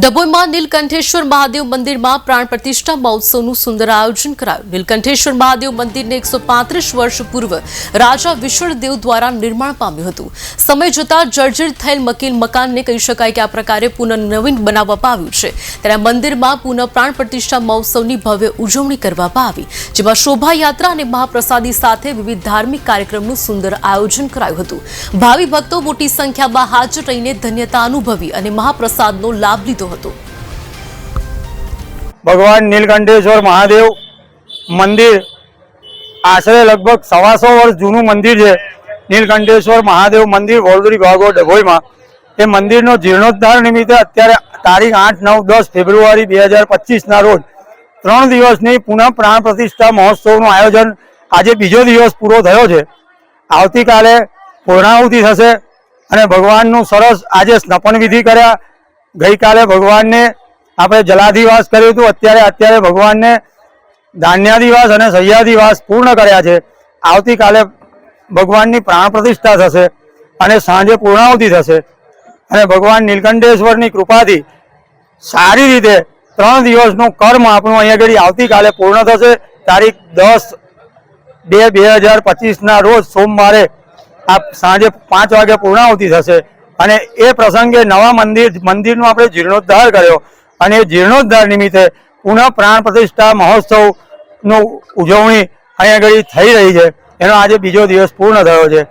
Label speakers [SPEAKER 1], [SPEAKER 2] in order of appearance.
[SPEAKER 1] ડભોઈમાં નીલકંઠેશ્વર મહાદેવ મંદિરમાં પ્રાણ પ્રતિષ્ઠા મહોત્સવનું સુંદર આયોજન કરાયું। નીલકંઠેશ્વર મહાદેવ મંદિરને 135 વર્ષ પૂર્વ રાજા વિષ્ણુદેવ દ્વારા નિર્માણ પામ્યું હતું। સમય જતાં જર્જરિત થયેલ મકાનને કહી શકાય કે આ પ્રકારે પુનઃનવીન બનાવવામાં આવ્યું છે। ત્યારે મંદિરમાં પુનઃ પ્રાણ પ્રતિષ્ઠા મહોત્સવની ભવ્ય ઉજવણી કરવામાં આવી, જેમાં શોભાયાત્રા અને મહાપ્રસાદી સાથે વિવિધ ધાર્મિક કાર્યક્રમનું સુંદર આયોજન કરાયું હતું। ભાવિ ભક્તો મોટી સંખ્યામાં હાજર રહીને ધન્યતા અનુભવી અને મહાપ્રસાદનો લાભ લીધો।
[SPEAKER 2] भगवान नीलकंठेश्वर महादेव मंदिर आश्रे लगभग 125 वर्ष जूनू मंदिर है। नीलकंठेश्वर महादेव मंदिर वडोदरी भागो डभोई में ये मंदिर नो जीर्णोद्धार निमित्ते अत्यारे तारीख 8, 9, 10 फेब्रुआरी 2025 ना रोज 3 दिवसनी पुनः प्राण प्रतिष्ठा महोत्सव आयोजन आज बीजो दिवस पूरो थयो छे। आवती काले पूर्णाहुति थशे अने भगवान नु सरस आज स्नपन विधि कर्या। गई काले भगवान ने આપણે જલાધિવાસ કર્યું હતું। અત્યારે ભગવાનને ધાન્યાધિવાસ અને શય્યાધિવાસ પૂર્ણ કર્યા છે। આવતીકાલે ભગવાનની પ્રાણ પ્રતિષ્ઠા થશે અને સાંજે પૂર્ણાહુતિ થશે અને ભગવાન નીલકંઠેશ્વરની કૃપાથી સારી રીતે 3 દિવસનું કર્મ આપણું અહીંયા આગળ આવતીકાલે પૂર્ણ થશે। તારીખ 10/2/2025 ના રોજ સોમવારે આ સાંજે 5 વાગે પૂર્ણાહુતિ થશે અને એ પ્રસંગે નવા મંદિરનો આપણે જીર્ણોદ્ધાર કર્યો અને જીર્ણોદ્ધાર નિમિત્તે પુનઃ પ્રાણ પ્રતિષ્ઠા મહોત્સવનો ઉજવણી અહીંયા આગળ થઈ રહી છે। એનો આજે બીજો દિવસ પૂર્ણ થયો છે।